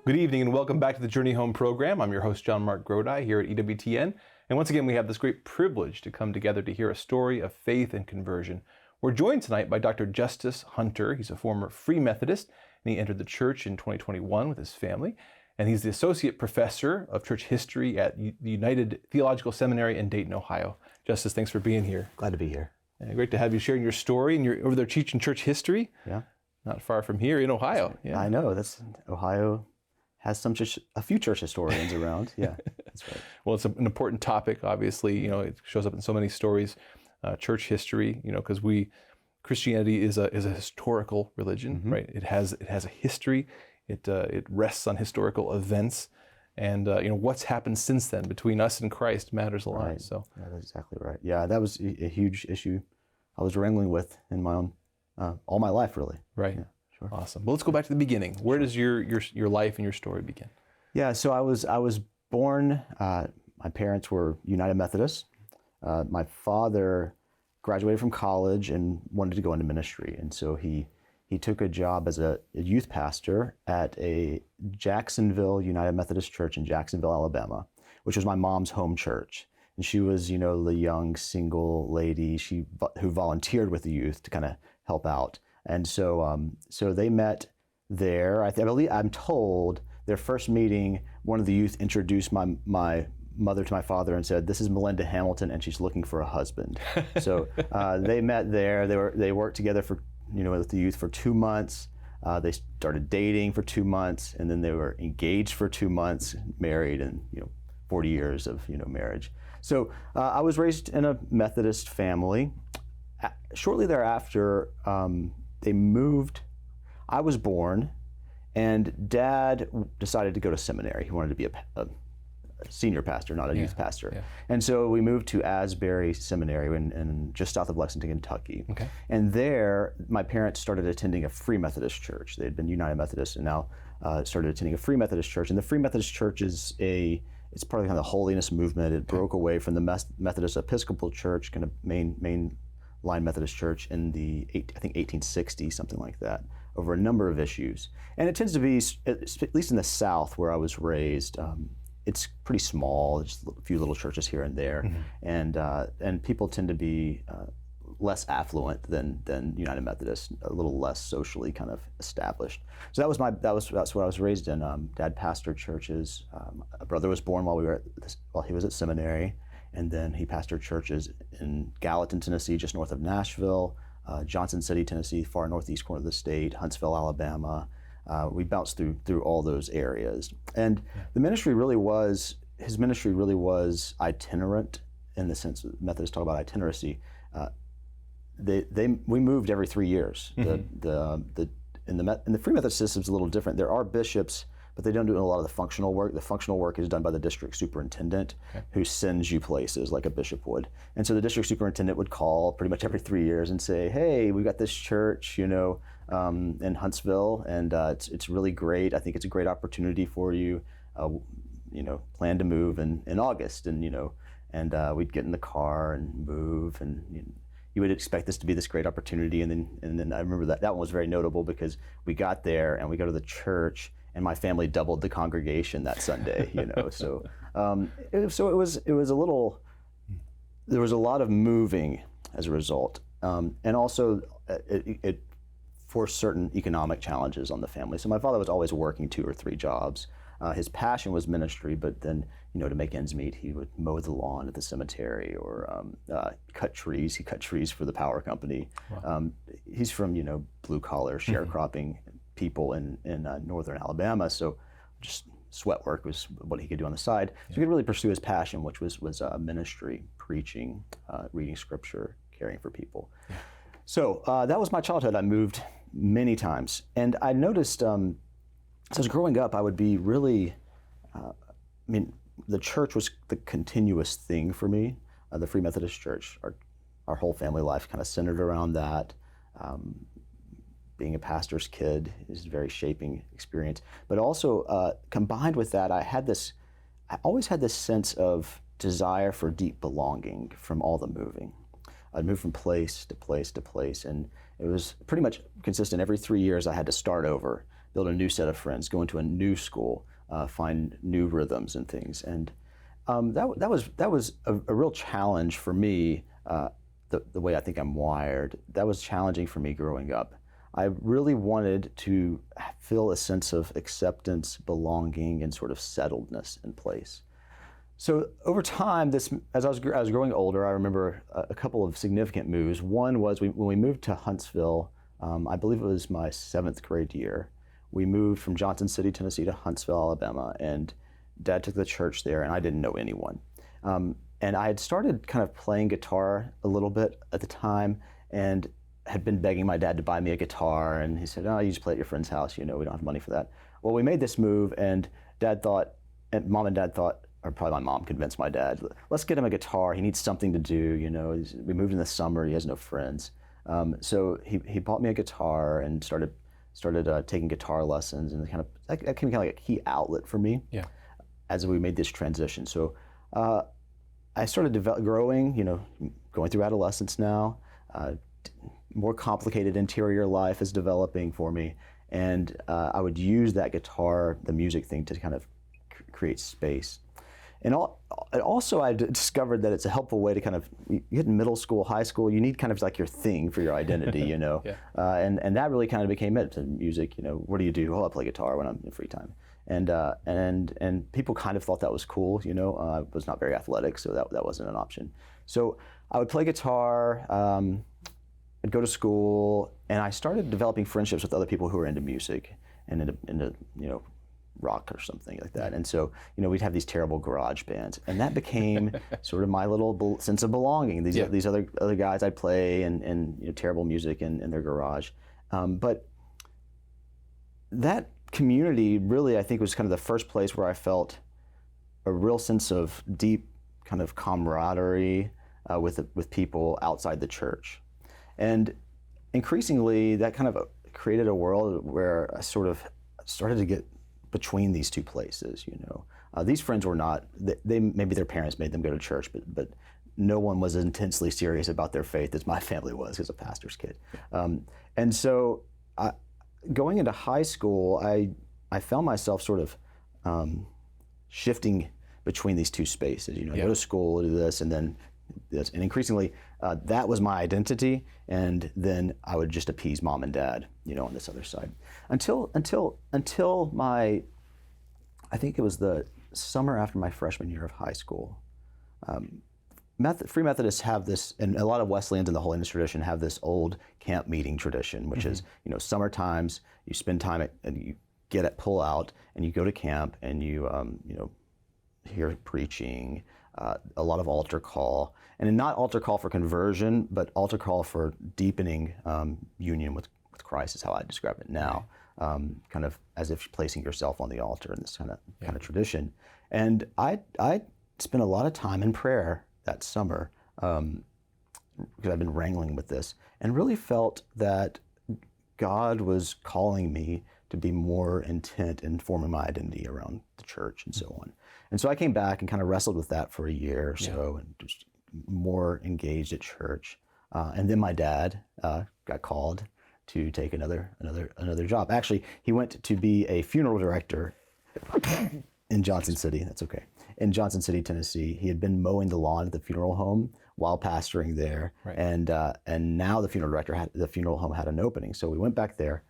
Good evening and welcome back to the Journey Home program. I'm your host, John Mark Grodi, here at EWTN. And once again, we have this great privilege to come together to hear a story of faith and conversion. We're joined tonight by Dr. Justus Hunter. He's a former Free Methodist, and he entered the church in 2021 with his family. And he's the Associate Professor of Church History at the United Theological Seminary in Dayton, Ohio. Justus, thanks for being here. Glad to be here. And great to have you sharing your story, and you're over there teaching church history. Yeah. Not far from here in Ohio. Yeah. I know. Ohio has a few church historians around. Yeah, that's right. Well, it's an important topic, obviously. It shows up in so many stories, church history, because Christianity is a historical religion, right? It has a history. It rests on historical events. And, what's happened since then between us and Christ matters a lot. Right. So yeah, that's exactly right. Yeah, that was a huge issue I was wrangling with in my own, all my life, really. Right. Yeah, sure. Awesome. Well, let's go back to the beginning. Where does your life and your story begin? Yeah, so I was born, my parents were United Methodists. My father graduated from college and wanted to go into ministry. And so he took a job as a youth pastor at a Jacksonville United Methodist Church in Jacksonville, Alabama, which was my mom's home church. And she was, the young single lady who volunteered with the youth to kind of help out. And so they met there. I believe, I'm told, their first meeting, one of the youth introduced my mother to my father and said, "This is Melinda Hamilton, and she's looking for a husband." So they met there. They worked together for with the youth for 2 months. They started dating for 2 months, and then they were engaged for 2 months, married, and 40 years of marriage. So I was raised in a Methodist family. Shortly thereafter, they moved. I was born, and Dad decided to go to seminary. He wanted to be a senior pastor, not a youth pastor. Yeah. And so we moved to Asbury Seminary in just south of Lexington, Kentucky. Okay. And there, my parents started attending a Free Methodist church. They had been United Methodist and now started attending a Free Methodist church. And the Free Methodist church it's part of kind of the holiness movement. It broke away from the Methodist Episcopal Church, kind of main line Methodist church in the 1860s, something like that, over a number of issues. And it tends to be, at least in the South where I was raised, it's pretty small, just a few little churches here and there, and people tend to be less affluent than United Methodist, a little less socially kind of established. So that's what I was raised in. Dad pastored churches. A brother was born while he was at seminary, and then he pastored churches in Gallatin, Tennessee, just north of Nashville, Johnson City, Tennessee, far northeast corner of the state, Huntsville, Alabama. We bounced through all those areas. And the ministry really was, his ministry really was itinerant in the sense that Methodists talk about itinerancy. We moved every 3 years. In the Free Methodist system is a little different. There are bishops, but they don't do a lot of the functional work. The functional work is done by the district superintendent, who sends you places like a bishop would. And so the district superintendent would call pretty much every 3 years and say, "Hey, we've got this church, in Huntsville, and it's really great. I think it's a great opportunity for you. Plan to move in August." And we'd get in the car and move, and you would expect this to be this great opportunity. And then I remember that one was very notable because we got there and we go to the church, and my family doubled the congregation that Sunday. So it was a little. There was a lot of moving as a result, and also it forced certain economic challenges on the family. So my father was always working 2 or 3 jobs. His passion was ministry, but then, to make ends meet, he would mow the lawn at the cemetery or cut trees. He cut trees for the power company. Wow. He's from, blue collar sharecropping people in northern Alabama. So just sweat work was what he could do on the side. So he could really pursue his passion, which was ministry, preaching, reading scripture, caring for people. Yeah. So that was my childhood. I moved many times. And I noticed, as I was growing up, I would be really, the church was the continuous thing for me. The Free Methodist Church, our whole family life kind of centered around that. Being a pastor's kid is a very shaping experience. But also, combined with that, I always had this sense of desire for deep belonging from all the moving. I'd move from place to place to place, and it was pretty much consistent. Every 3 years I had to start over. build a new set of friends, go into a new school, find new rhythms and things. And that was a real challenge for me, the way I think I'm wired. That was challenging for me growing up. I really wanted to feel a sense of acceptance, belonging, and sort of settledness in place. So over time, as I was growing older, I remember a couple of significant moves. One was when we moved to Huntsville, I believe it was my 7th grade year. We moved from Johnson City, Tennessee to Huntsville, Alabama, and Dad took the church there, and I didn't know anyone. And I had started kind of playing guitar a little bit at the time, and had been begging my dad to buy me a guitar, and he said, "Oh, you just play at your friend's house, we don't have money for that." Well, we made this move, and Mom and Dad thought, or probably my mom convinced my dad, let's get him a guitar. He needs something to do. We moved in the summer. He has no friends. So he bought me a guitar and started taking guitar lessons, and that became kind of like a key outlet for me. Yeah. As we made this transition. So I started growing, going through adolescence now. More complicated interior life is developing for me, and I would use that guitar, the music thing, to kind of create space. And also I discovered that it's a helpful way to kind of, you get in middle school, high school, you need kind of like your thing for your identity, Yeah. And that really kind of became it. So music, what do you do? Oh, I play guitar when I'm in free time. And people kind of thought that was cool, I was not very athletic, so that wasn't an option. So I would play guitar, I'd go to school, and I started developing friendships with other people who were into music and into rock or something like that. And so, we'd have these terrible garage bands, and that became sort of my little sense of belonging. These other guys I'd play and terrible music in their garage. But that community really, I think, was kind of the first place where I felt a real sense of deep kind of camaraderie with people outside the church. And increasingly, that kind of created a world where I sort of started to get between these two places. These friends were not, maybe their parents made them go to church, but no one was intensely serious about their faith as my family was as a pastor's kid. And so going into high school, I found myself sort of shifting between these two spaces. Go to school, do this, and then this. And increasingly, that was my identity, and then I would just appease Mom and Dad, on this other side. Until my, I think it was the summer after my freshman year of high school. Free Methodists have this, and a lot of Wesleyans in the Holiness tradition have this old camp meeting tradition, which is, summer times, you spend time and you get at pull out, and you go to camp, and you hear preaching, a lot of altar call, and not altar call for conversion, but altar call for deepening union with Christ is how I describe it now, kind of as if placing yourself on the altar in this kind of tradition. And I spent a lot of time in prayer that summer because I've been wrangling with this, and really felt that God was calling me to be more intent in forming my identity around the church and so on. And so I came back and kind of wrestled with that for a year or so, and just more engaged at church. And then my dad got called to take another job. Actually, he went to be a funeral director in Johnson City. That's okay. In Johnson City, Tennessee. He had been mowing the lawn at the funeral home while pastoring there, right. And now the funeral home had an opening. So we went back there.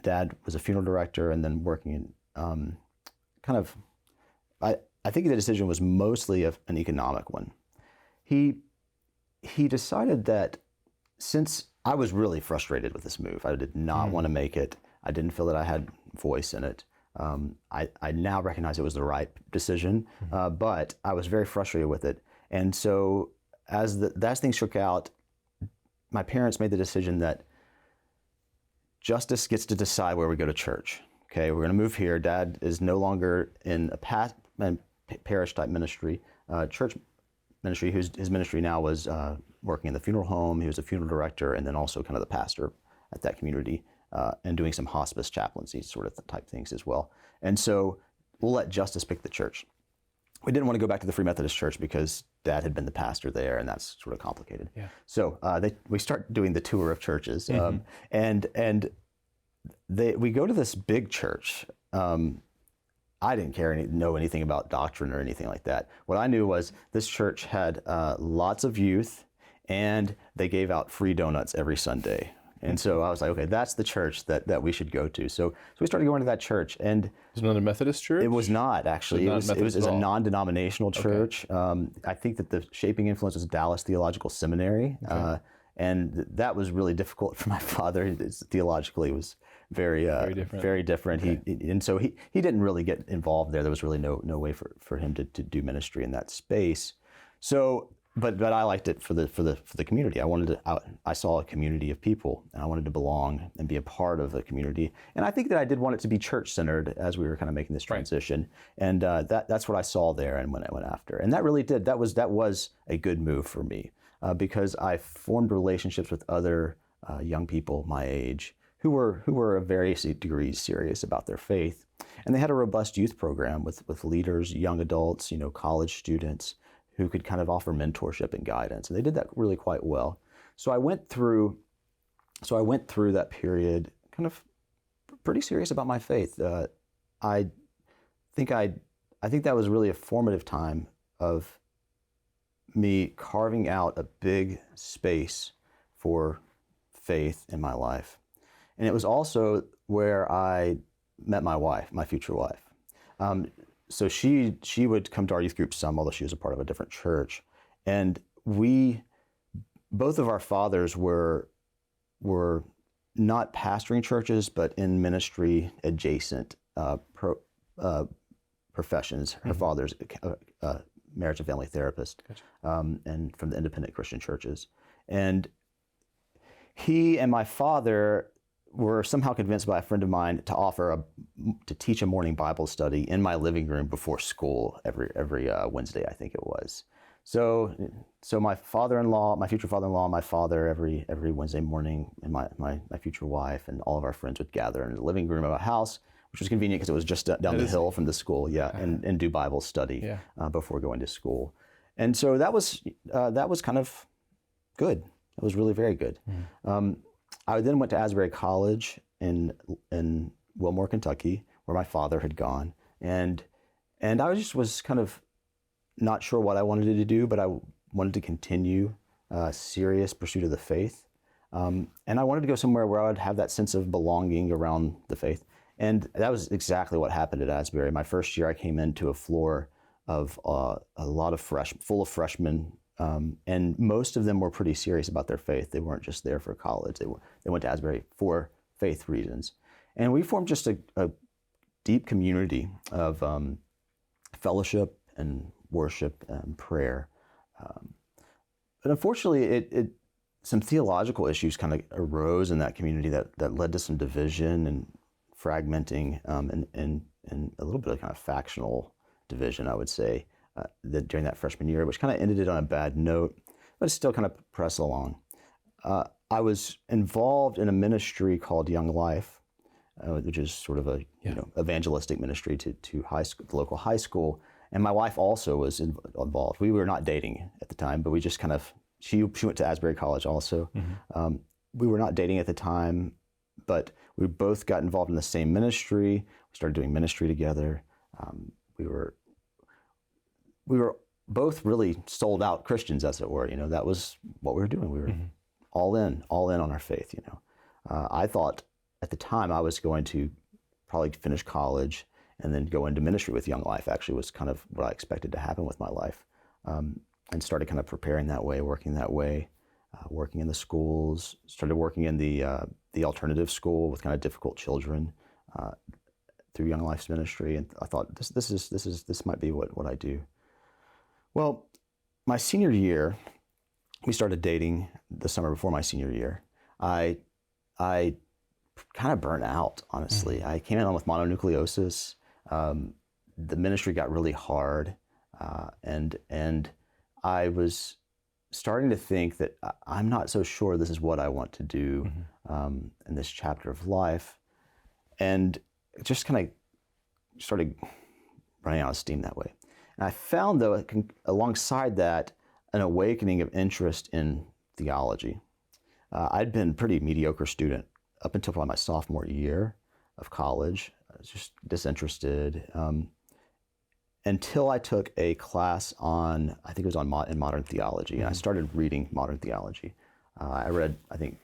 Dad was a funeral director, and then working in I think the decision was mostly an economic one. He decided that since I was really frustrated with this move, I did not want to make it. I didn't feel that I had voice in it. I now recognize it was the right decision, but I was very frustrated with it. And so as things shook out, my parents made the decision that Justus gets to decide where we go to church. Okay, we're going to move here. Dad is no longer in a parish type ministry, church ministry. His ministry now was working in the funeral home. He was a funeral director, and then also kind of the pastor at that community, and doing some hospice chaplaincy sort of type things as well. And so we'll let Justus pick the church. We didn't want to go back to the Free Methodist Church because Dad had been the pastor there, and that's sort of complicated. Yeah. So we start doing the tour of churches, and we go to this big church. I didn't know anything about doctrine or anything like that. What I knew was this church had lots of youth, and they gave out free donuts every Sunday. And so I was like, okay, that's the church that we should go to. So we started going to that church, and Is it not a Methodist church? it was not actually. It was a non-denominational church. Okay. I think that the shaping influence was Dallas Theological Seminary, Okay. and that was really difficult for my father. Theologically, it was very different. Very different. Okay. And so he didn't really get involved there. There was really no way for him to do ministry in that space. So. But I liked it for the community. I saw a community of people, and I wanted to belong and be a part of the community. And I think that I did want it to be church centered as we were kind of making this transition. Right. And that's what I saw there, and when I went after. And that really did. That was a good move for me because I formed relationships with other young people my age who were of various degrees serious about their faith, and they had a robust youth program with leaders, young adults, college students, who could kind of offer mentorship and guidance. And they did that really quite well. So I went through that period kind of pretty serious about my faith. I think that was really a formative time of me carving out a big space for faith in my life. And it was also where I met my wife, my future wife. So she would come to our youth group some, although she was a part of a different church. And both of our fathers were not pastoring churches, but in ministry adjacent professions. Her Mm-hmm. father's a marriage and family therapist, Gotcha. and from the independent Christian churches. And he and my father were somehow convinced by a friend of mine to teach a morning Bible study in my living room before school every Wednesday, I think it was. So my father-in-law, my future father-in-law, my father every Wednesday morning, and my future wife and all of our friends would gather in the living room of a house, which was convenient because it was just down the hill from the school, and do Bible study before going to school. And so that was kind of good. It was really very good. Mm. I then went to Asbury College in Wilmore, Kentucky, where my father had gone, and I was kind of not sure what I wanted to do, but I wanted to continue serious pursuit of the faith, and I wanted to go somewhere where I would have that sense of belonging around the faith, and that was exactly what happened at Asbury. My first year, I came into a floor of a lot of full of freshmen. And most of them were pretty serious about their faith. They weren't just there for college. They went to Asbury for faith reasons. And we formed just a deep community of fellowship and worship and prayer. But unfortunately, some theological issues kind of arose in that community that led to some division and fragmenting and a little bit of kind of factional division, I would say. During that freshman year, which kind of ended it on a bad note, but still kind of pressed along. I was involved in a ministry called Young Life, which is sort of a evangelistic ministry to the local high school, and my wife also was involved. We were not dating at the time, but we just kind of she went to Asbury College also. Mm-hmm. We were not dating at the time, but we both got involved in the same ministry. We started doing ministry together. We were both really sold out Christians, as it were. That was what we were doing. We were mm-hmm. all in on our faith. I thought at the time I was going to probably finish college and then go into ministry with Young Life. Actually, was kind of what I expected to happen with my life, and started kind of preparing that way, working in the schools. Started working in the alternative school with kind of difficult children through Young Life's ministry, and I thought this might be what I do. Well, my senior year, we started dating the summer before my senior year. I kind of burnt out, honestly. Mm-hmm. I came in with mononucleosis. The ministry got really hard, and I was starting to think that I'm not so sure this is what I want to do mm-hmm. In this chapter of life, and just kind of started running out of steam that way. And I found, though, alongside that, an awakening of interest in theology. I'd been a pretty mediocre student up until probably my sophomore year of college. I was just disinterested until I took a class on, I think it was in modern theology, and I started reading modern theology. I read, I think,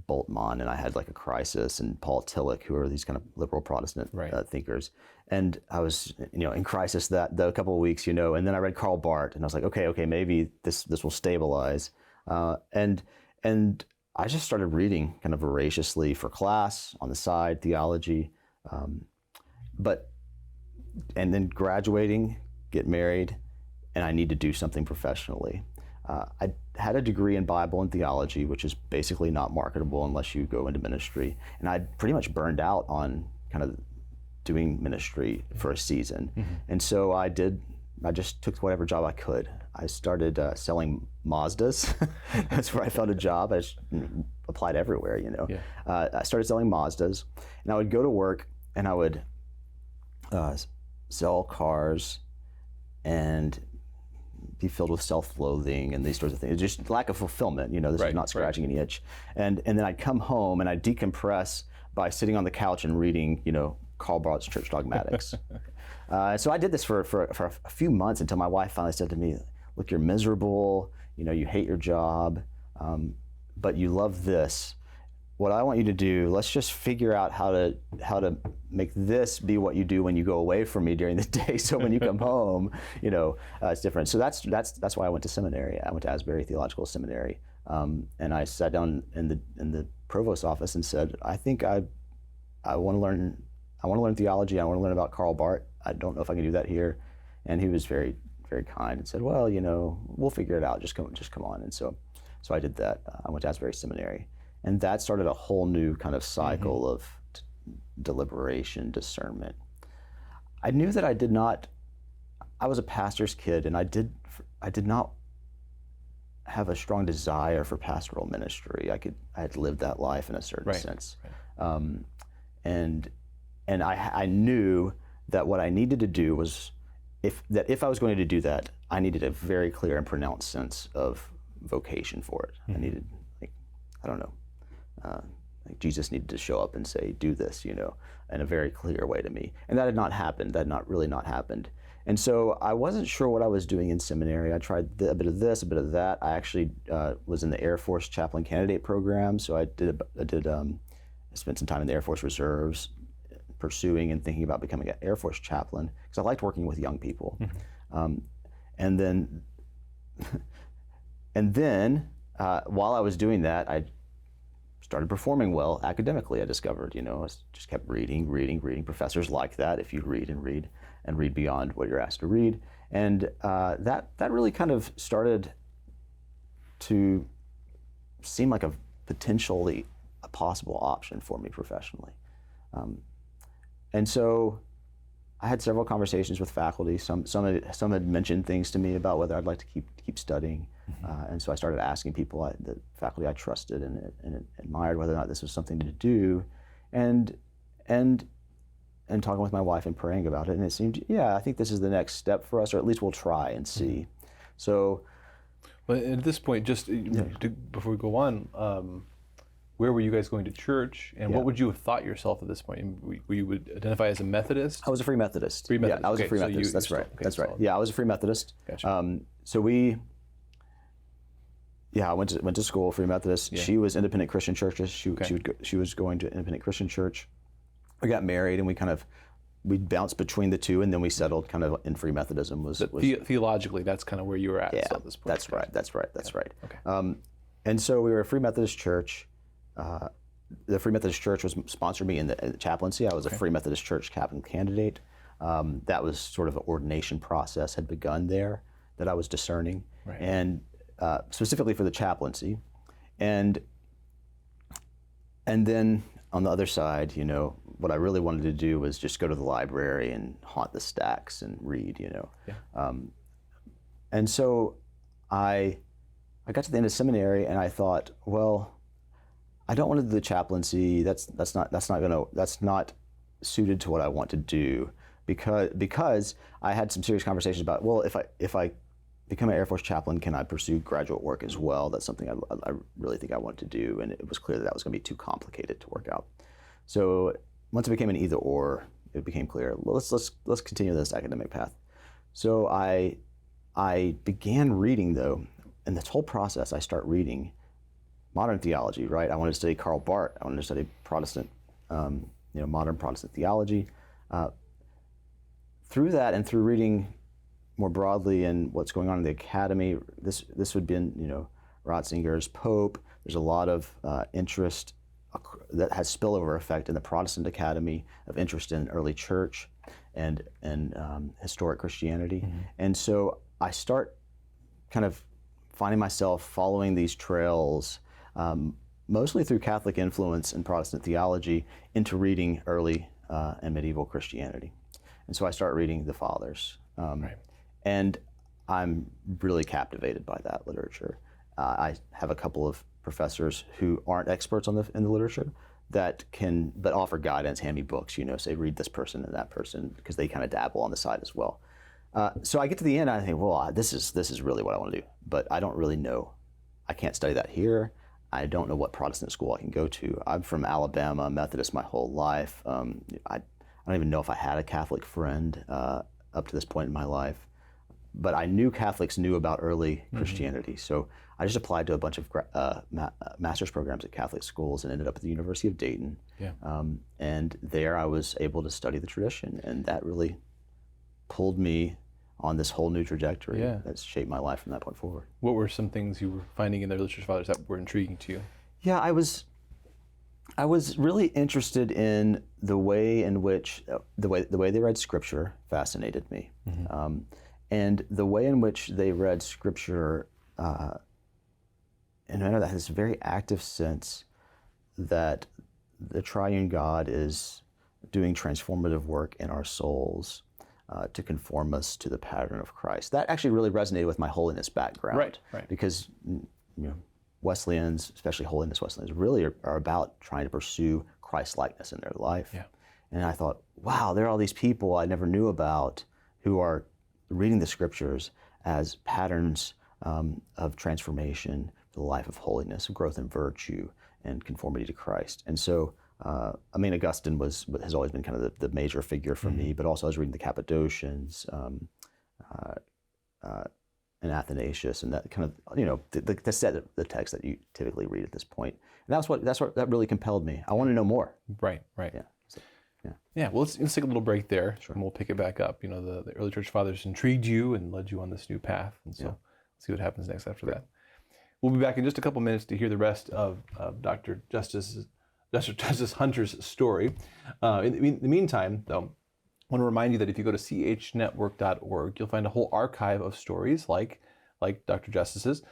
Bultmann, and I had like a crisis, and Paul Tillich, who are these kind of liberal Protestant thinkers. And I was, in crisis the couple of weeks, and then I read Karl Barth, and I was like, okay, maybe this will stabilize. And I just started reading kind of voraciously for class, on the side, theology, and then graduating, get married, and I need to do something professionally. I had a degree in Bible and theology, which is basically not marketable unless you go into ministry. And I pretty much burned out on kind of doing ministry for a season. And so I just took whatever job I could. I started selling Mazdas. That's where I found a job. I just applied everywhere, I started selling Mazdas, and I would go to work and I would sell cars and be filled with self-loathing and these sorts of things. Just lack of fulfillment, this is not scratching any itch. And then I'd come home and I'd decompress by sitting on the couch and reading, Karl Barth's Church Dogmatics. So I did this for a few months until my wife finally said to me, look, you're miserable, you hate your job, but you love this. What I want you to do, let's just figure out how to make this be what you do when you go away from me during the day. So when you come home, it's different. So that's why I went to seminary. I went to Asbury Theological Seminary, and I sat down in the provost's office and said, I think I want to learn theology. I want to learn about Karl Barth. I don't know if I can do that here. And he was very, very kind and said, well, we'll figure it out. Just come on. And so I did that. I went to Asbury Seminary. And that started a whole new kind of cycle of deliberation, discernment. I knew that I was a pastor's kid, and I did not have a strong desire for pastoral ministry. I had lived that life in a certain sense. And I knew that what I needed to do was, if I was going to do that, I needed a very clear and pronounced sense of vocation for it. I needed, Jesus needed to show up and say, do this, in a very clear way to me. And that had not happened. That had not really happened. And so I wasn't sure what I was doing in seminary. I tried a bit of this, a bit of that. I actually was in the Air Force chaplain candidate program. So I spent some time in the Air Force Reserves, pursuing and thinking about becoming an Air Force chaplain, because I liked working with young people. And then while I was doing that, I started performing well academically. I discovered, I just kept reading. Professors like that, if you read and read beyond what you're asked to read. And that really kind of started to seem like a possible option for me professionally. And so I had several conversations with faculty. Some had mentioned things to me about whether I'd like to keep studying. And so I started asking people, the faculty I trusted and admired, whether or not this was something to do, and talking with my wife and praying about it. And it seemed, I think this is the next step for us, or at least we'll try and see. So, well, at this point, before we go on, where were you guys going to church, and what would you have thought yourself at this point? You would identify as a Methodist? I was a Free Methodist. Free Methodist. Yeah, I was a Free so Methodist. That's right. Okay, That's right. solid. Yeah, I was a Free Methodist. Gotcha. I went to school, Free Methodist. Yeah. She was independent Christian churches. She was going to independent Christian church. We got married, and we bounced between the two, and then we settled kind of in Free Methodism. Theologically, that's kind of where you were at at this point. That's right. That's right. Okay. And so we were a Free Methodist church. The Free Methodist Church sponsored me in the chaplaincy. I was a Free Methodist Church chaplain candidate. That was sort of an ordination process had begun there that I was discerning, and specifically for the chaplaincy. And then on the other side, what I really wanted to do was just go to the library and haunt the stacks and read, And so I got to the end of seminary, and I thought, well, I don't want to do the chaplaincy. That's not suited to what I want to do, because I had some serious conversations about, well, if I become an Air Force chaplain? Can I pursue graduate work as well? That's something I really think I wanted to do, and it was clear that was going to be too complicated to work out. So once it became an either or, it became clear, well, let's continue this academic path. So I began reading, though, in this whole process, I start reading modern theology, right? I wanted to study Karl Barth. I wanted to study Protestant, modern Protestant theology. Through that and through reading more broadly and what's going on in the academy, this would be, Ratzinger's Pope. There's a lot of interest that has spillover effect in the Protestant academy, of interest in early church and historic Christianity. Mm-hmm. And so I start kind of finding myself following these trails, mostly through Catholic influence in Protestant theology, into reading early and medieval Christianity. And so I start reading the Fathers. Right. And I'm really captivated by that literature. I have a couple of professors who aren't experts in the literature that offer guidance, hand me books, say read this person and that person, because they kind of dabble on the side as well. So I get to the end, and I think, well, this is really what I want to do, but I don't really know. I can't study that here. I don't know what Protestant school I can go to. I'm from Alabama, Methodist my whole life. I don't even know if I had a Catholic friend up to this point in my life, but I knew Catholics knew about early Christianity. So I just applied to a bunch of master's programs at Catholic schools and ended up at the University of Dayton. Yeah. And there I was able to study the tradition, and that really pulled me on this whole new trajectory that's shaped my life from that point forward. What were some things you were finding in the early church fathers that were intriguing to you? Yeah, I was really interested in the way in which the way they read Scripture fascinated me, and the way in which they read Scripture in a manner that has a very active sense that the triune God is doing transformative work in our souls to conform us to the pattern of Christ. That actually really resonated with my holiness background, right. Because Wesleyans, especially holiness Wesleyans, really are about trying to pursue Christ-likeness in their life. Yeah. And I thought, wow, there are all these people I never knew about who are reading the Scriptures as patterns of transformation for the life of holiness, of growth in virtue, and conformity to Christ. And so, Augustine has always been kind of the major figure for me, but also I was reading the Cappadocians, and Athanasius, and that kind of, the set of the text that you typically read at this point. And that really compelled me. I want to know more. Right. Yeah. So, yeah. Well, let's take a little break there, and we'll pick it back up. The early church fathers intrigued you and led you on this new path, and so let's see what happens next after that. We'll be back in just a couple minutes to hear the rest of Dr. Justus Hunter's story. In the meantime, though, I want to remind you that if you go to chnetwork.org, you'll find a whole archive of stories like Dr. Justus's.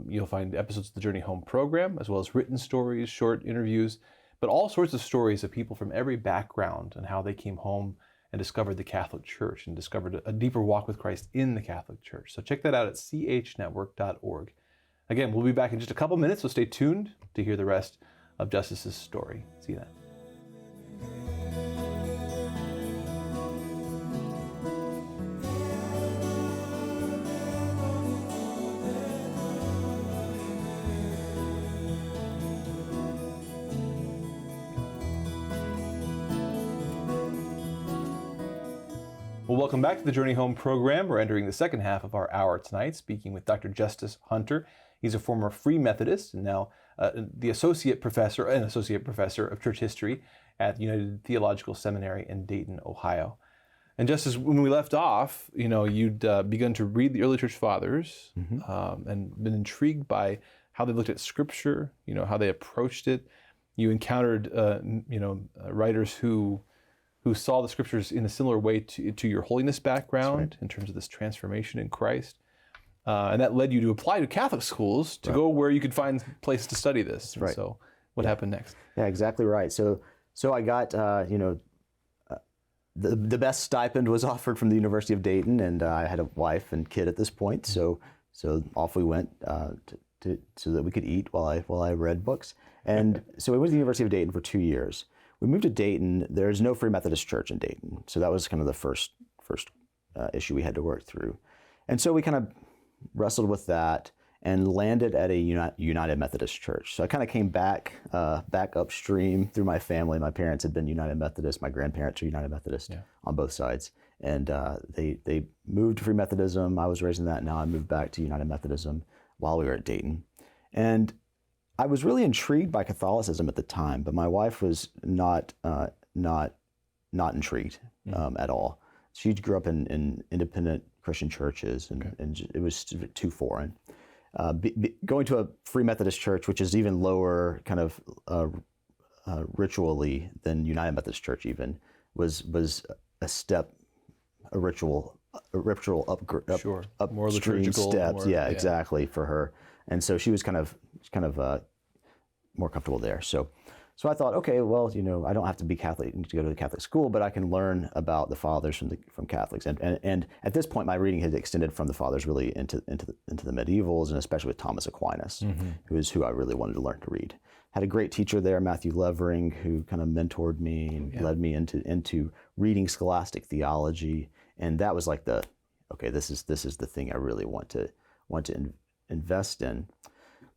You'll find episodes of the Journey Home program, as well as written stories, short interviews, but all sorts of stories of people from every background and how they came home and discovered the Catholic Church and discovered a deeper walk with Christ in the Catholic Church. So check that out at chnetwork.org. Again, we'll be back in just a couple minutes, so stay tuned to hear the rest of Justus's story. See you then. Well, welcome back to the Journey Home program. We're entering the second half of our hour tonight, speaking with Dr. Justus Hunter. He's a former Free Methodist and now the associate professor of church history at the United Theological Seminary in Dayton, Ohio. And just as when we left off, you'd begun to read the early church fathers and been intrigued by how they looked at Scripture, how they approached it. You encountered, writers who saw the Scriptures in a similar way to your holiness background in terms of this transformation in Christ. And that led you to apply to Catholic schools to go where you could find places to study this. Right. So what happened next? Yeah, exactly right. So I got, the best stipend was offered from the University of Dayton, and I had a wife and kid at this point. So off we went so that we could eat while I read books. And so we went to the University of Dayton for 2 years. We moved to Dayton. There's no Free Methodist church in Dayton. So that was kind of the first issue we had to work through. And so we kind of wrestled with that, and landed at a United Methodist Church. So I kind of came back upstream through my family. My parents had been United Methodist. My grandparents are United Methodist on both sides. And they moved to Free Methodism. I was raised in that. Now I moved back to United Methodism while we were at Dayton. And I was really intrigued by Catholicism at the time, but my wife was not intrigued at all. She grew up in independent Christian churches, and it was too foreign. Going to a Free Methodist church, which is even lower kind of ritually than United Methodist Church even, was a step, a ritual more liturgical steps. Exactly, for her. And so she was kind of more comfortable there. So I thought, okay, well, I don't have to be Catholic to go to the Catholic school, but I can learn about the fathers from Catholics. And at this point, my reading had extended from the fathers really into the medievals, and especially with Thomas Aquinas, who I really wanted to learn to read. Had a great teacher there, Matthew Levering, who kind of mentored me and led me into reading scholastic theology. And that was like this is the thing I really want to invest in.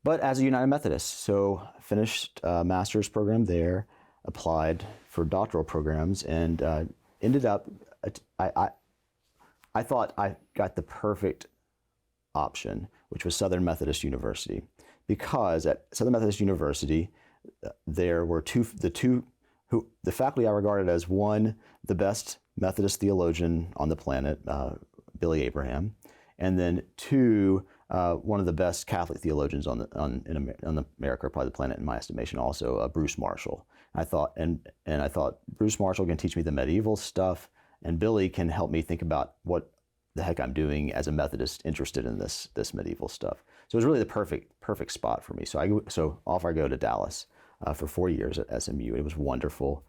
But as a United Methodist, so finished a master's program there, applied for doctoral programs, and ended up, I thought I got the perfect option, which was Southern Methodist University. Because at Southern Methodist University, there were the faculty I regarded as, one, the best Methodist theologian on the planet, Billy Abraham, and then two, one of the best Catholic theologians on America, or probably the planet in my estimation, also Bruce Marshall. I thought Bruce Marshall can teach me the medieval stuff, and Billy can help me think about what the heck I'm doing as a Methodist interested in this medieval stuff. So it was really the perfect spot for me. So off I go to Dallas for 4 years at SMU. It was wonderful.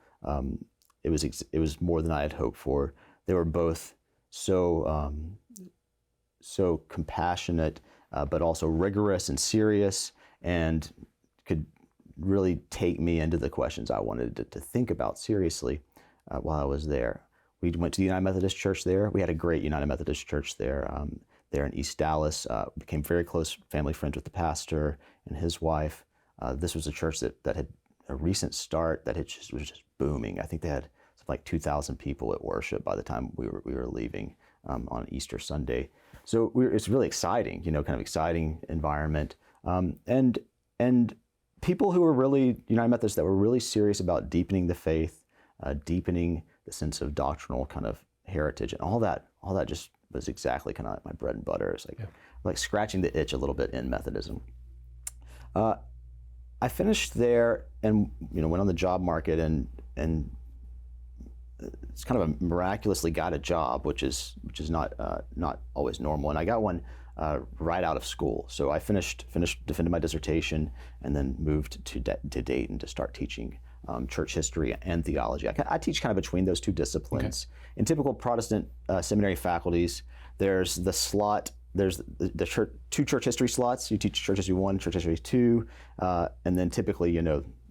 It was more than I had hoped for. They were both so compassionate, but also rigorous and serious, and could really take me into the questions I wanted to think about seriously while I was there. We went to the United Methodist Church there. We had a great United Methodist Church there in East Dallas. Became very close family friends with the pastor and his wife. This was a church that had a recent start that was just booming. I think they had something like 2,000 people at worship by the time we were leaving on Easter Sunday. So it's really exciting, kind of exciting environment, and people who were really United Methodists that were really serious about deepening the faith, deepening the sense of doctrinal kind of heritage, and all that just was exactly kind of like my bread and butter. It's like scratching the itch a little bit in Methodism. I finished there and went on the job market and it's kind of a miraculously got a job, which is not always normal. And I got one right out of school. So I defended my dissertation, and then moved to Dayton to start teaching church history and theology. I teach kind of between those two disciplines. Okay. In typical Protestant seminary faculties, there's the slot. There's the two church history slots. You teach church history 1, church history 2, and then typically,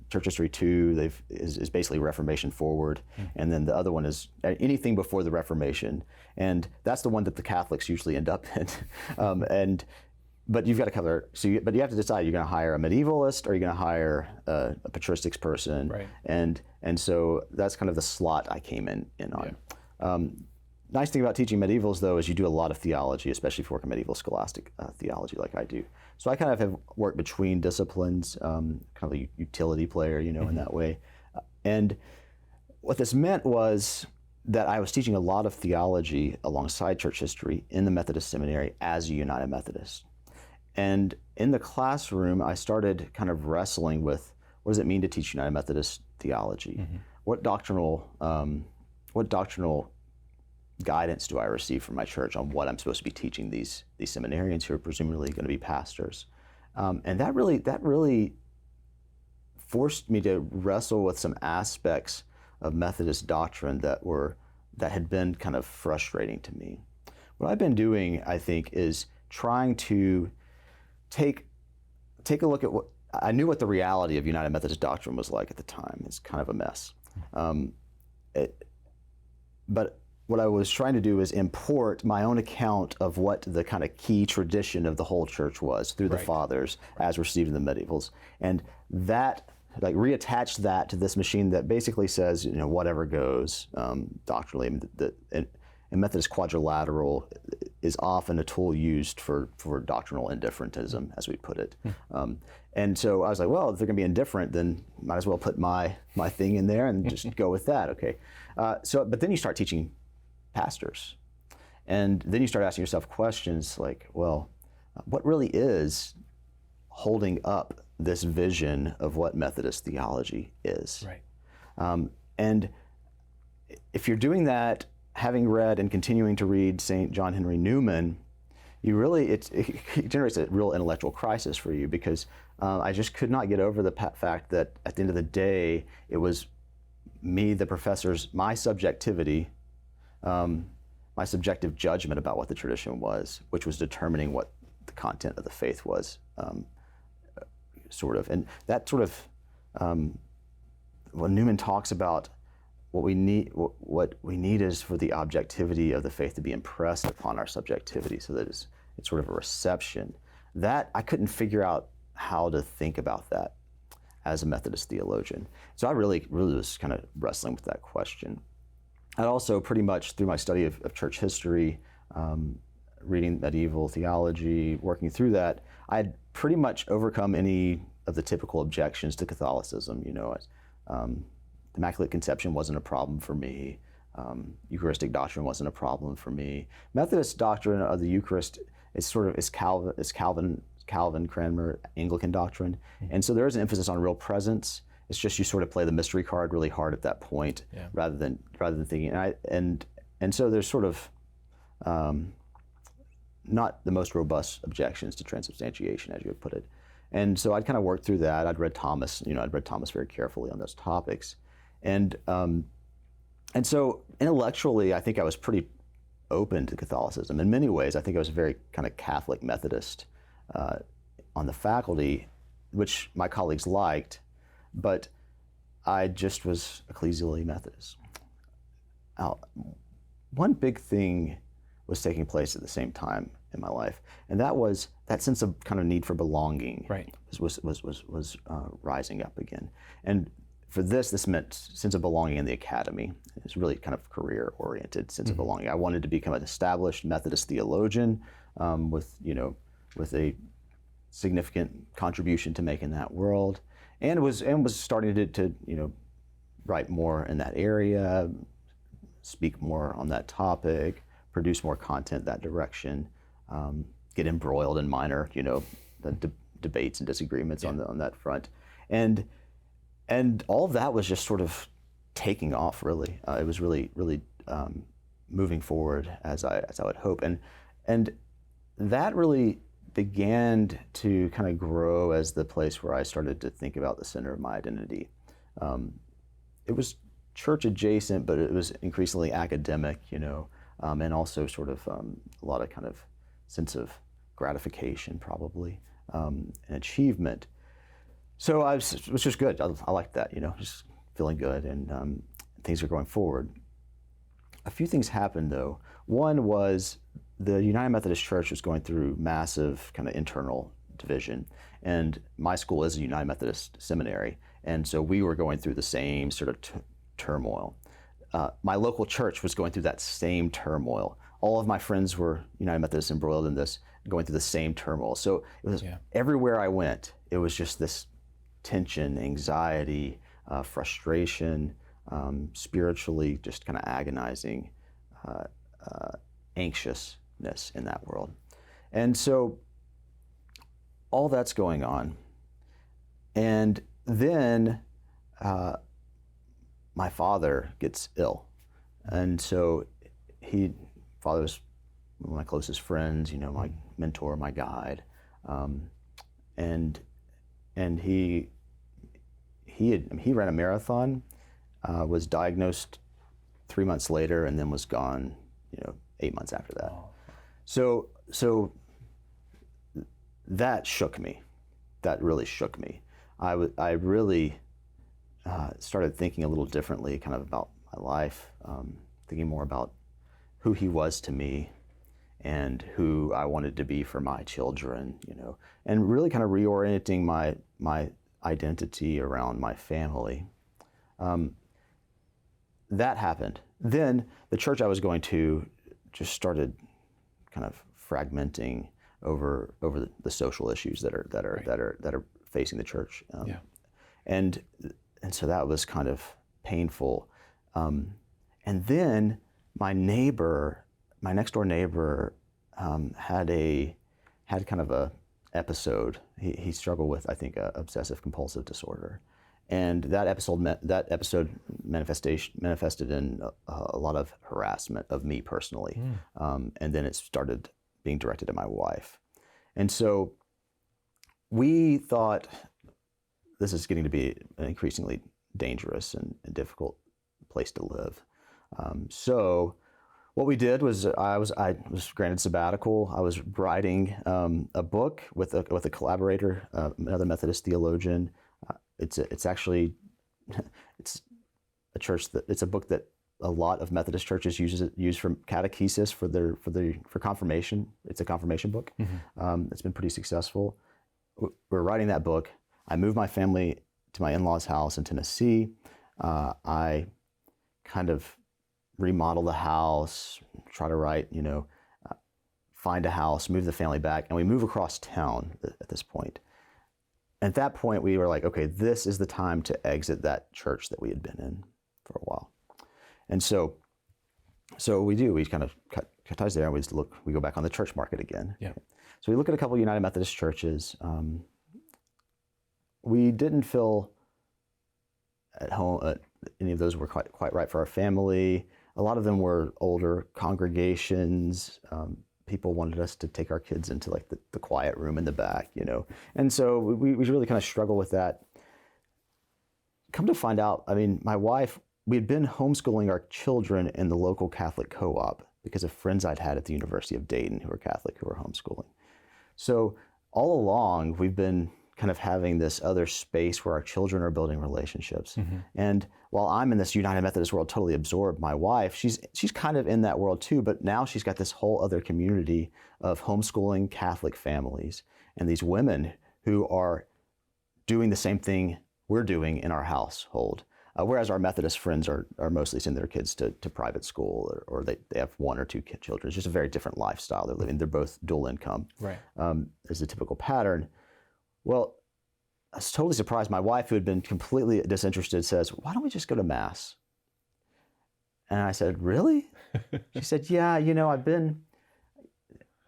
church history 2 is basically Reformation forward, and then the other one is anything before the Reformation, and that's the one that the Catholics usually end up in. But you've got to cover. But you have to decide: you're going to hire a medievalist, or you're going to hire a patristics person, right? And so that's kind of the slot I came in on. Yeah. Nice thing about teaching medievals, though, is you do a lot of theology, especially if you work in medieval scholastic theology like I do. So I kind of have worked between disciplines, kind of a utility player, in that way. And what this meant was that I was teaching a lot of theology alongside church history in the Methodist Seminary as a United Methodist. And in the classroom, I started kind of wrestling with, what does it mean to teach United Methodist theology? Mm-hmm. What doctrinal guidance do I receive from my church on what I'm supposed to be teaching these seminarians who are presumably going to be pastors? And that really forced me to wrestle with some aspects of Methodist doctrine that had been kind of frustrating to me. What I've been doing, I think, is trying to take a look at what I knew what the reality of United Methodist doctrine was like at the time. It's kind of a mess. But what I was trying to do is import my own account of what the kind of key tradition of the whole church was through the fathers as received in the medievals. And that, like, reattach that to this machine that basically says, whatever goes doctrinally. And Methodist quadrilateral is often a tool used for doctrinal indifferentism, as we put it. And so I was like, well, if they're going to be indifferent, then might as well put my thing in there and just go with that. Okay. But then you start teaching pastors, and then you start asking yourself questions like, well, what really is holding up this vision of what Methodist theology is? Right. And if you're doing that, having read and continuing to read St. John Henry Newman, it generates a real intellectual crisis for you, because I just could not get over the fact that at the end of the day, it was me, the professors, my subjectivity, my subjective judgment about what the tradition was, which was determining what the content of the faith was, sort of. And that sort of, when Newman talks about what we need is for the objectivity of the faith to be impressed upon our subjectivity, so that it's sort of a reception. That I couldn't figure out how to think about that as a Methodist theologian. So I really was kind of wrestling with that question. I also, pretty much through my study of church history, reading medieval theology, working through that, I had pretty much overcome any of the typical objections to Catholicism. Immaculate Conception wasn't a problem for me. Eucharistic doctrine wasn't a problem for me. Methodist doctrine of the Eucharist is Calvin, Cranmer, Anglican doctrine, and so there is an emphasis on real presence. It's just you sort of play the mystery card really hard at that point, rather than thinking. And so there's sort of not the most robust objections to transubstantiation, as you would put it. And so I'd kind of worked through that. I'd read Thomas very carefully on those topics. And so intellectually, I think I was pretty open to Catholicism. In many ways, I think I was a very kind of Catholic Methodist on the faculty, which my colleagues liked, but I just was ecclesially Methodist. One big thing was taking place at the same time in my life, and that was that sense of kind of need for belonging. Right. was rising up again. And for this meant sense of belonging in the academy. It's really kind of career-oriented sense of belonging. I wanted to become an established Methodist theologian with a significant contribution to make in that world, and was starting to write more in that area, speak more on that topic, produce more content that direction, get embroiled in minor debates and disagreements on that front, and all of that was just sort of taking off. Really, it was really moving forward as I would hope, and that really began to kind of grow as the place where I started to think about the center of my identity. It was church adjacent, but it was increasingly academic, and also sort of a lot of kind of sense of gratification, probably, and achievement. So it was just good. I liked that, just feeling good, and things are going forward. A few things happened, though. One was the United Methodist Church was going through massive kind of internal division, and my school is a United Methodist Seminary, and so we were going through the same sort of turmoil. My local church was going through that same turmoil. All of my friends were United Methodists embroiled in this, going through the same turmoil. So it was everywhere I went, it was just this tension, anxiety, frustration, spiritually just kind of agonizing, anxiousness in that world. And so all that's going on. And then my father gets ill. And so father was one of my closest friends, my mentor, my guide. And he ran a marathon, was diagnosed 3 months later, and then was gone, 8 months after that. Oh. So that shook me. That really shook me. I really started thinking a little differently, kind of about my life, thinking more about who he was to me and who I wanted to be for my children, and really kind of reorienting my identity around my family. That happened. Then the church I was going to just started kind of fragmenting over the social issues that are facing the church, and so that was kind of painful. And then my next door neighbor, had kind of a episode. He struggled with, I think, obsessive compulsive disorder, and that episode manifested in a lot of harassment of me personally, and then it started being directed at my wife. And so we thought this is getting to be an increasingly dangerous and difficult place to live. So what we did was I was granted sabbatical. I was writing a book with a collaborator, another Methodist theologian. It's a book that a lot of Methodist churches use for catechesis for confirmation. It's a confirmation book. It's been pretty successful. We're writing that book. I moved my family to my in-laws' house in Tennessee. I kind of remodel the house, try to write, find a house, move the family back, and we move across town at this point. At that point, we were like, okay, this is the time to exit that church that we had been in for a while. And so we kind of cut ties there, and we go back on the church market again. Yeah. So we look at a couple of United Methodist churches. We didn't feel at home, any of those were quite right for our family. A lot of them were older congregations. People wanted us to take our kids into like the quiet room in the back, And so we really kind of struggle with that. Come to find out, my wife, we had been homeschooling our children in the local Catholic co-op because of friends I'd had at the University of Dayton who were Catholic who were homeschooling. So all along, we've been kind of having this other space where our children are building relationships. And while I'm in this United Methodist world totally absorbed, my wife, she's kind of in that world too, but now she's got this whole other community of homeschooling Catholic families and these women who are doing the same thing we're doing in our household. Whereas our Methodist friends are mostly sending their kids to private school or they have one or two children. It's just a very different lifestyle they're living. They're both dual income. Right. Is a typical pattern. Well, I was totally surprised. My wife, who had been completely disinterested, says, "Why don't we just go to Mass?" And I said, "Really?" She said, "Yeah, I've been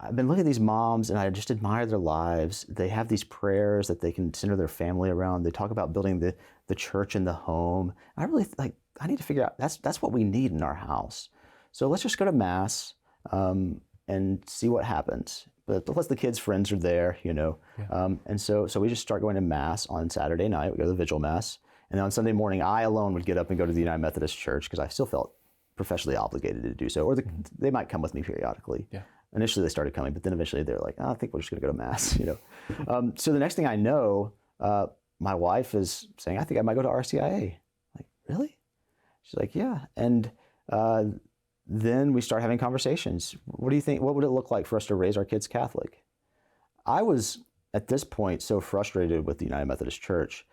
looking at these moms and I just admire their lives. They have these prayers that they can center their family around. They talk about building the church in the home. I really I need to figure out, that's what we need in our house. So let's just go to Mass and see what happens. But plus the kids' friends are there, Yeah. And so we just start going to Mass on Saturday night. We go to the Vigil Mass. And then on Sunday morning, I alone would get up and go to the United Methodist Church because I still felt professionally obligated to do so. Or they might come with me periodically. Yeah. Initially they started coming, but then eventually they're like, I think we're just going to go to Mass, So the next thing I know, my wife is saying, I think I might go to RCIA. Like, really? She's like, yeah. And then we start having conversations. What do you think? What would it look like for us to raise our kids Catholic? I was, at this point, so frustrated with the United Methodist Church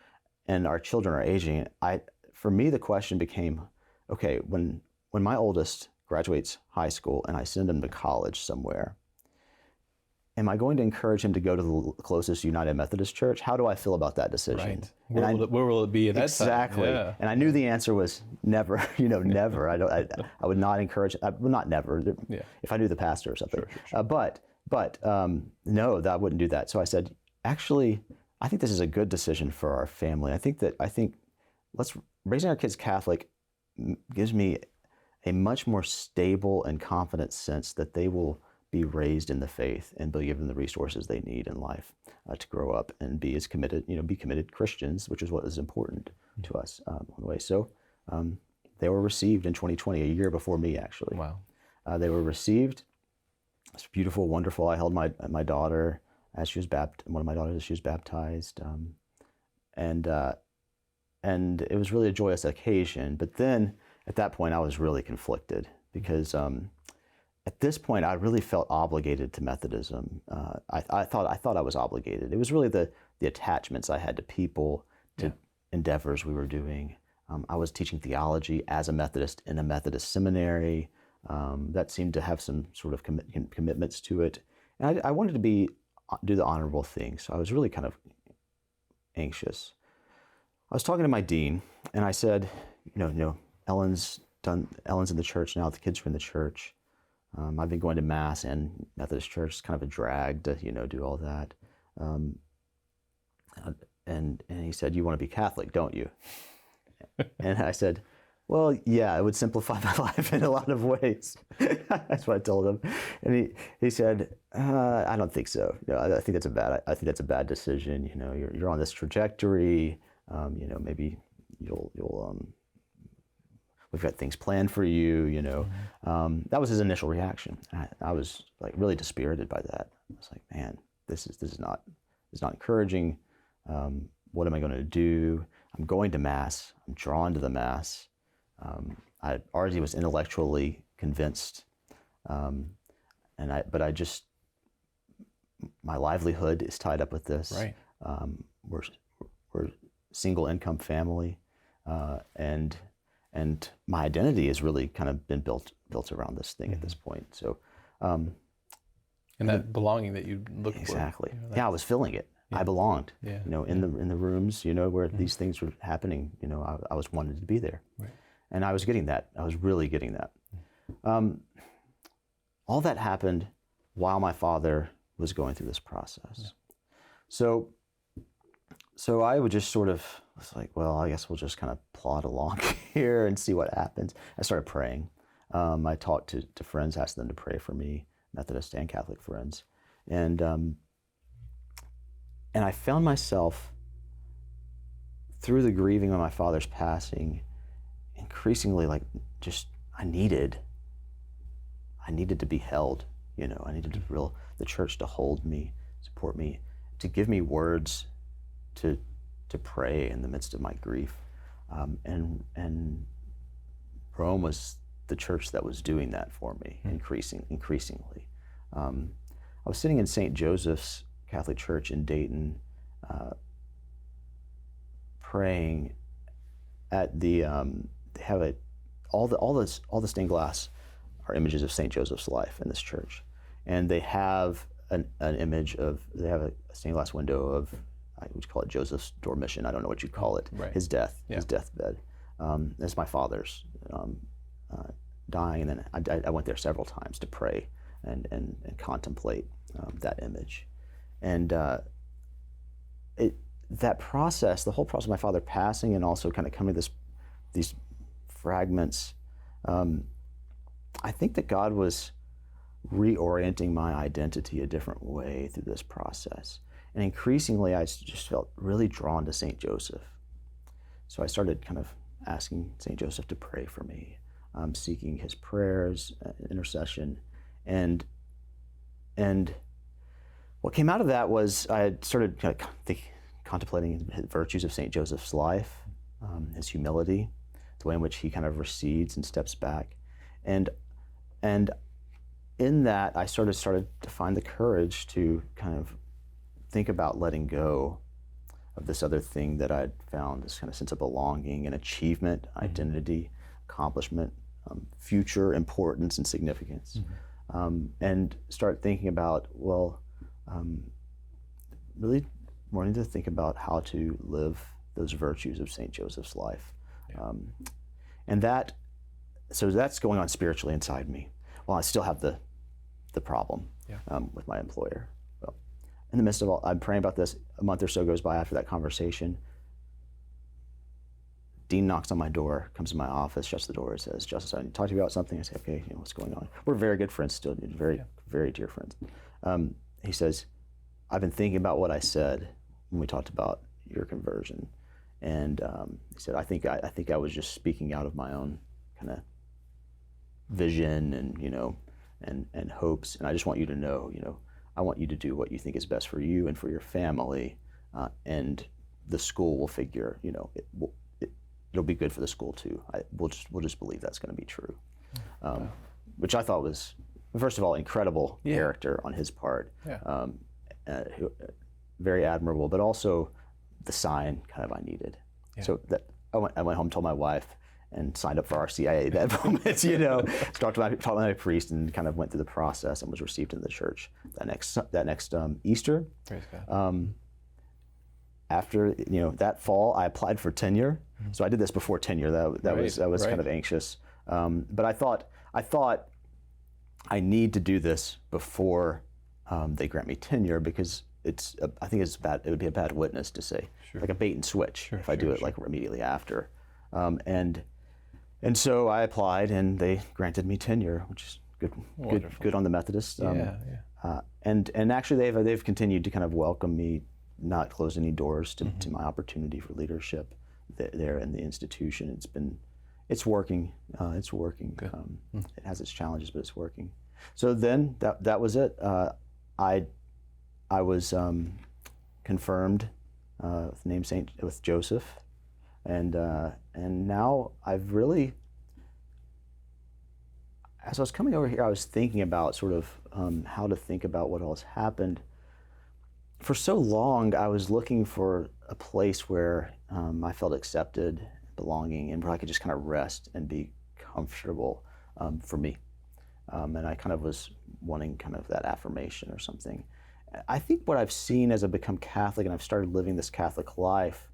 and our children are aging. For me, the question became, okay, when my oldest graduates high school and I send him to college somewhere, am I going to encourage him to go to the closest United Methodist Church? How do I feel about that decision? Right. Where will it be at that time? Exactly. Yeah. And I knew the answer was never, never. I would not encourage, well, not never, if I knew the pastor or something. Sure. But no, I wouldn't do that. So I said, actually, I think this is a good decision for our family. I think raising our kids Catholic gives me a much more stable and confident sense that they will be raised in the faith and be given the resources they need in life to grow up and be as committed, be committed Christians, which is what is important to us on the way. So they were received in 2020, a year before me, actually. Wow. They were received. It's beautiful, wonderful. I held my daughter as she was one of my daughters as she was baptized, and it was really a joyous occasion. But then at that point, I was really conflicted because at this point, I really felt obligated to Methodism. I thought I was obligated. It was really the attachments I had to people, to endeavors we were doing. I was teaching theology as a Methodist in a Methodist seminary. That seemed to have some sort of commitments to it. And I wanted to do the honorable thing, so I was really kind of anxious. I was talking to my dean, and I said, Ellen's in the church now. The kids are in the church. I've been going to Mass and Methodist church. It's kind of a drag to, do all that. And he said, "You want to be Catholic, don't you?" And I said, "Well, yeah, it would simplify my life in a lot of ways." That's what I told him. And he said, "I don't think so. No, I think that's a bad decision. You're on this trajectory. Maybe you'll we've got things planned for you. That was his initial reaction. I was like really dispirited by that. I was like, man, this is not encouraging. What am I going to do? I'm going to Mass. I'm drawn to the Mass. I already was intellectually convinced, but my livelihood is tied up with this. Right. We're single income family, and my identity has really kind of been built around this thing at this point. So, and that belonging that you look exactly. for. Yeah, I was feeling it. Yeah. I belonged. Yeah. In the rooms, where these things were happening. I was wanted to be there. Right. And I was getting that. I was really getting that. All that happened while my father was going through this process. Yeah. So I would just sort of was like, well, I guess we'll just kind of plod along here and see what happens. I started praying. I talked to friends, asked them to pray for me, Methodist and Catholic friends, and I found myself through the grieving of my father's passing, increasingly I needed to be held. I needed the church to hold me, support me, to give me words to pray in the midst of my grief. And Rome was the church that was doing that for me, increasingly. I was sitting in St. Joseph's Catholic Church in Dayton, praying at the they have all the stained glass are images of St. Joseph's life in this church, and they have an image of, they have a stained glass window of, I would call it Joseph's Dormition. I don't know what you'd call it. Right. His death, his deathbed. That's my father's dying, and then I went there several times to pray and contemplate that image, and that process, the whole process of my father passing, and also kind of coming to these fragments. I think that God was reorienting my identity a different way through this process. And increasingly, I just felt really drawn to St. Joseph. So I started kind of asking St. Joseph to pray for me, seeking his prayers, intercession. And what came out of that was I had started kind of contemplating the virtues of St. Joseph's life, his humility, the way in which he kind of recedes and steps back. And in that, I sort of started to find the courage to kind of think about letting go of this other thing that I'd found, this kind of sense of belonging and achievement, identity, accomplishment, future importance and significance. And start thinking about, really wanting to think about how to live those virtues of St. Joseph's life. So that's going on spiritually inside me. Well, I still have the problem with my employer. Well, in the midst of all, I'm praying about this. A month or so goes by after that conversation. Dean knocks on my door, comes to my office, shuts the door, and says, "Justus, I need to talk to you about something." I say, "Okay, what's going on?" We're very good friends still, very dear friends. He says, "I've been thinking about what I said when we talked about your conversion," and he said, "I think I was just speaking out of my own kind of vision and hopes, and I just want you to know, I want you to do what you think is best for you and for your family, and the school will figure, it'll be good for the school too. We'll just believe that's going to be true," which I thought was first of all, incredible Yeah. character on his part, Yeah. very admirable, but also the sign kind of I needed. Yeah. So that I went home, told my wife, and signed up for RCIA that moment, talked to my priest, and kind of went through the process and was received into the church that next Easter. Praise God. After that fall, I applied for tenure. So I did this before tenure. That was Right. kind of anxious, but I thought I need to do this before they grant me tenure, because I think it's bad. It would be a bad witness to say, like a bait and switch, if I do it like immediately after. And so I applied, and they granted me tenure, which is good on the Methodist. And actually they've continued to kind of welcome me, not close any doors to my opportunity for leadership there in the institution. It's working. It has its challenges, but it's working. So then that was it. I was confirmed with Joseph, and now I've really, as I was coming over here, I was thinking about sort of how to think about what else happened. For so long, I was looking for a place where I felt accepted, belonging, and where I could just kind of rest and be comfortable for me. And I kind of was wanting kind of that affirmation or something. I think what I've seen as I've become Catholic and I've started living this Catholic life,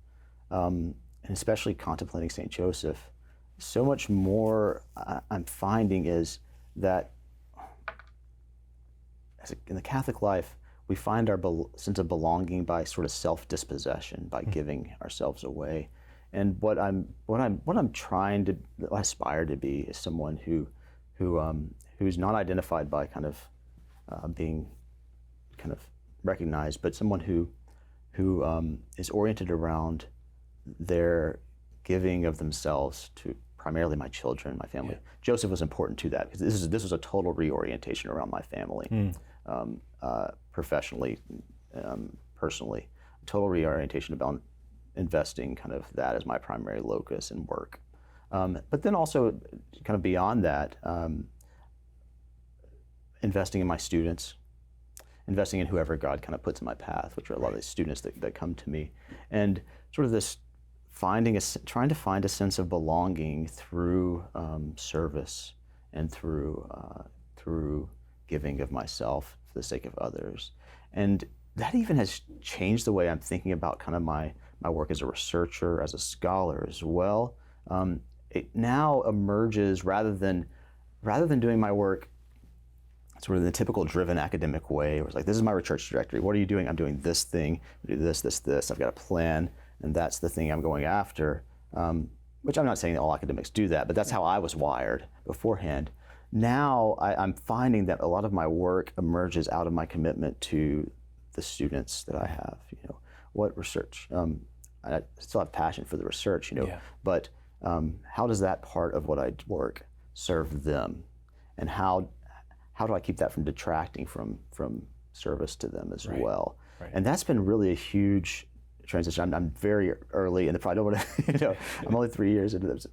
and especially contemplating St. Joseph, so much more I'm finding is that in the Catholic life, we find our sense of belonging by sort of self-dispossession, by giving ourselves away. And what I aspire to be is someone who's not identified by kind of being kind of recognized, but someone who is oriented around their giving of themselves to primarily my children, my family. Yeah. Joseph was important to that, because this was a total reorientation around my family, professionally, personally, total reorientation about investing kind of that as my primary locus and work. But then also kind of beyond that, investing in my students, investing in whoever God kind of puts in my path, which are a lot of these students that come to me, and sort of this trying to find a sense of belonging through service and through giving of myself for the sake of others. And that even has changed the way I'm thinking about kind of my work as a researcher, as a scholar as well. It now emerges, rather than doing my work sort of in the typical driven academic way, where it's like, this is my research trajectory. What are you doing? I'm doing this thing. I do this. I've got a plan, and that's the thing I'm going after. Which I'm not saying that all academics do that, but that's how I was wired beforehand. Now I'm finding that a lot of my work emerges out of my commitment to the students that I have. What research? I still have passion for the research, but how does that part of what I work serve them, and how do I keep that from detracting from service to them as well? Right. And that's been really a huge transition. I'm very early, and I don't want to, I'm only 3 years into this,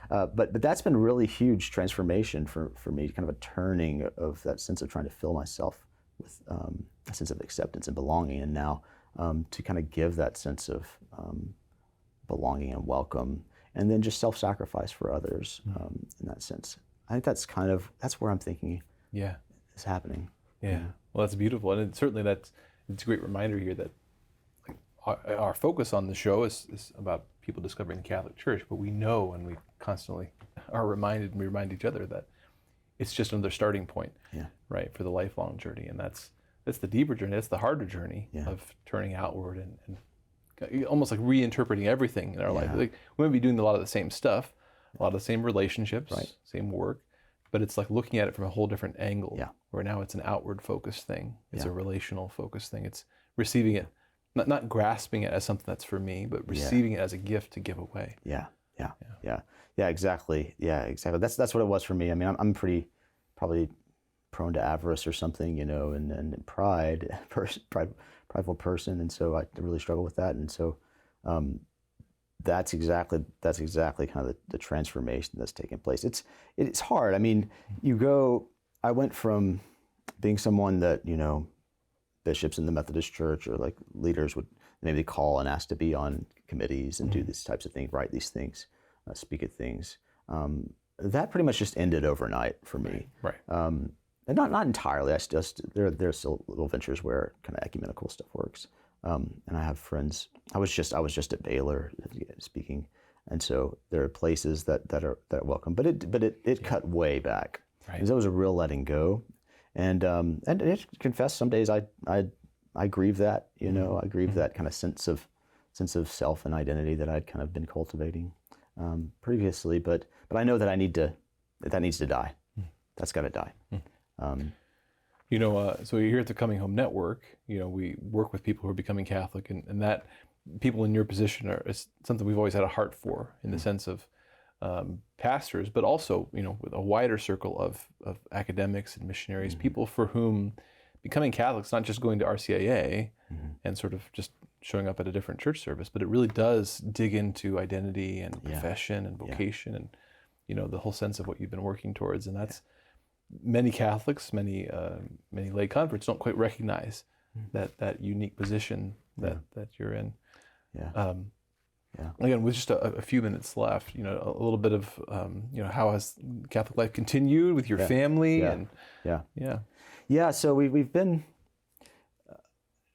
but that's been really huge transformation for me, kind of a turning of that sense of trying to fill myself with a sense of acceptance and belonging, and now to kind of give that sense of belonging and welcome, and then just self-sacrifice for others in that sense. I think that's where I'm thinking is happening. Yeah. Well, that's beautiful, and it's a great reminder here that our focus on the show is about people discovering the Catholic Church, but we know, and we constantly are reminded, and we remind each other that it's just another starting point, right, for the lifelong journey, and that's the deeper journey, that's the harder journey of turning outward and almost like reinterpreting everything in our life. Like, we might be doing a lot of the same stuff, a lot of the same relationships, same work, but it's like looking at it from a whole different angle, where now it's an outward focused thing, it's a relational focused thing, it's receiving it, not grasping it as something that's for me, but receiving it as a gift to give away. Exactly. That's what it was for me. I mean, I'm pretty probably prone to avarice or something, and prideful person, and so I really struggle with that. And so that's exactly kind of the transformation that's taking place. It's hard. I mean, I went from being someone that, bishops in the Methodist Church or like leaders would maybe call and ask to be on committees and do these types of things, write these things, speak at things. That pretty much just ended overnight for me. Right. And not entirely. There's still little ventures where kind of ecumenical stuff works. And I have friends. I was just at Baylor speaking, and so there are places that are welcome. But it cut way back. Right. Because that was a real letting go. And I confess, some days I grieve that, I grieve that kind of sense of self and identity that I'd kind of been cultivating previously. But I know that that needs to die. That's got to die. So you're here at the Coming Home Network. We work with people who are becoming Catholic, and that people in your position is something we've always had a heart for, in the sense of pastors, but also, with a wider circle of academics and missionaries, people for whom becoming Catholic is not just going to RCIA and sort of just showing up at a different church service, but it really does dig into identity and profession and vocation and, the whole sense of what you've been working towards. And that's many Catholics, many lay converts don't quite recognize that unique position that you're in. Yeah. Again, with just a few minutes left, a little bit of, how has Catholic life continued with your family? Yeah. So we've been,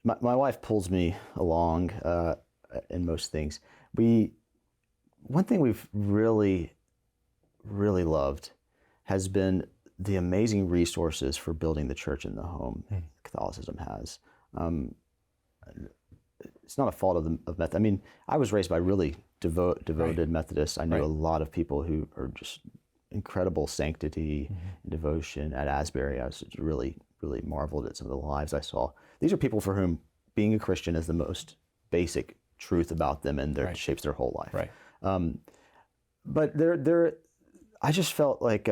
my wife pulls me along in most things. One thing we've really, really loved has been the amazing resources for building the church in the home. Catholicism has. It's not a fault of Methodist. I mean, I was raised by really devoted Methodists. I knew a lot of people who are just incredible sanctity and devotion at Asbury. I was really, really marveled at some of the lives I saw. These are people for whom being a Christian is the most basic truth about them, and shapes their whole life. Right. But I just felt like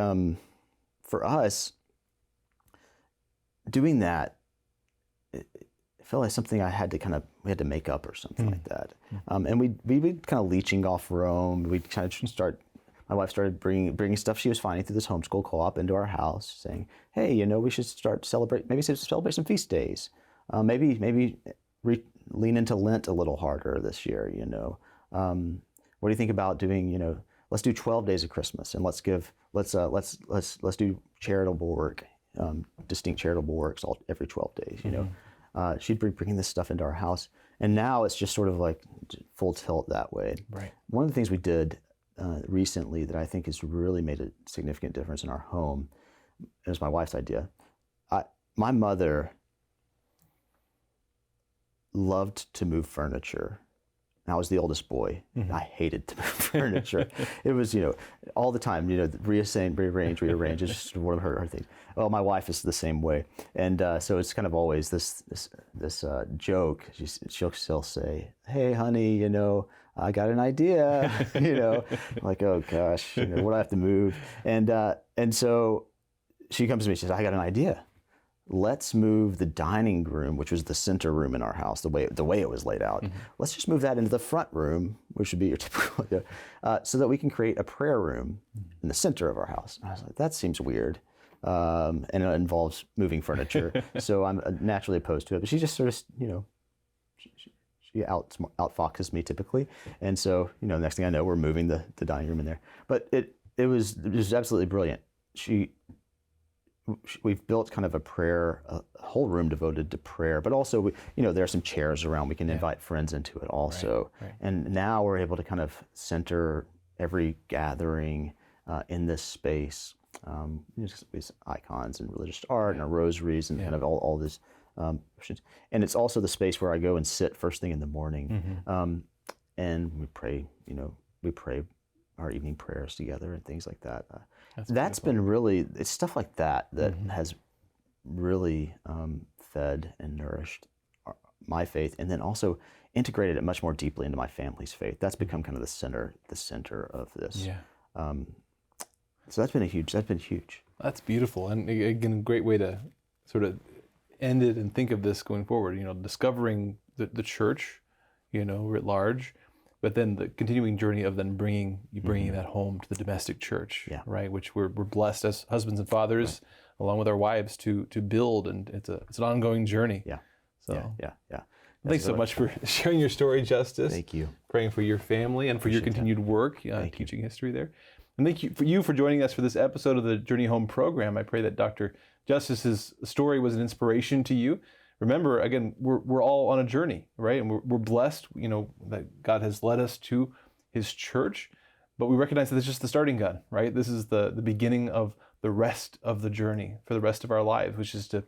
for us, doing that, it felt like something we had to make up or something like that. And we'd kind of leeching off Rome. We'd kind of my wife started bringing stuff she was finding through this homeschool co-op into our house, saying, hey, we should celebrate some feast days. Maybe lean into Lent a little harder this year, What do you think about doing, let's do 12 days of Christmas, and let's do charitable work, distinct charitable works every 12 days, She'd be bringing this stuff into our house, and now it's just sort of like full tilt that way. Right. One of the things we did recently that I think has really made a significant difference in our home, it was my wife's idea. My mother loved to move furniture. And I was the oldest boy. I hated to move furniture. It was, all the time, rearrange. It's just one of her things. Well, my wife is the same way. And so it's kind of always this joke. She'll say, hey, honey, I got an idea, like, oh gosh, what do I have to move? And so she comes to me, she says, I got an idea. Let's move the dining room, which was the center room in our house, the way it was laid out. Let's just move that into the front room, which would be your typical, so that we can create a prayer room in the center of our house. And I was like, that seems weird. And it involves moving furniture. So I'm naturally opposed to it. But she just sort of, she outfoxes me typically. And so, next thing I know, we're moving the dining room in there. But it was absolutely brilliant. We've built kind of a whole room devoted to prayer, but also, there are some chairs around. We can invite friends into it also. Right. And now we're able to kind of center every gathering in this space. These icons and religious art and our rosaries and kind of all this. And it's also the space where I go and sit first thing in the morning. And we pray, our evening prayers together and things like that. That's been really, it's stuff like that has really fed and nourished my faith, and then also integrated it much more deeply into my family's faith. That's become kind of the center of this. Yeah. So that's been huge. That's beautiful, and again, a great way to sort of end it and think of this going forward. Discovering the church, writ large, but then the continuing journey of then bringing that home to the domestic church, right? Which we're blessed as husbands and fathers, along with our wives, to build, and it's an ongoing journey. Yeah. So Yeah. Thanks so much for sharing your story, Justus. Thank you. Praying for your family and for your continued work teaching history there. And thank you for joining us for this episode of the Journey Home program. I pray that Dr. Justus's story was an inspiration to you. Remember, again, we're all on a journey, right? And we're blessed, that God has led us to His church, but we recognize that this is just the starting gun, right? This is the beginning of the rest of the journey for the rest of our lives, which is to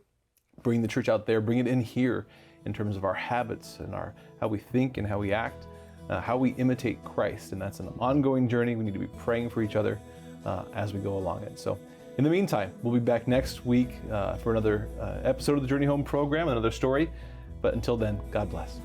bring the church out there, bring it in here in terms of our habits and how we think and how we act, how we imitate Christ. And that's an ongoing journey. We need to be praying for each other as we go along it. So in the meantime, we'll be back next week for another episode of the Journey Home program, another story. But until then, God bless.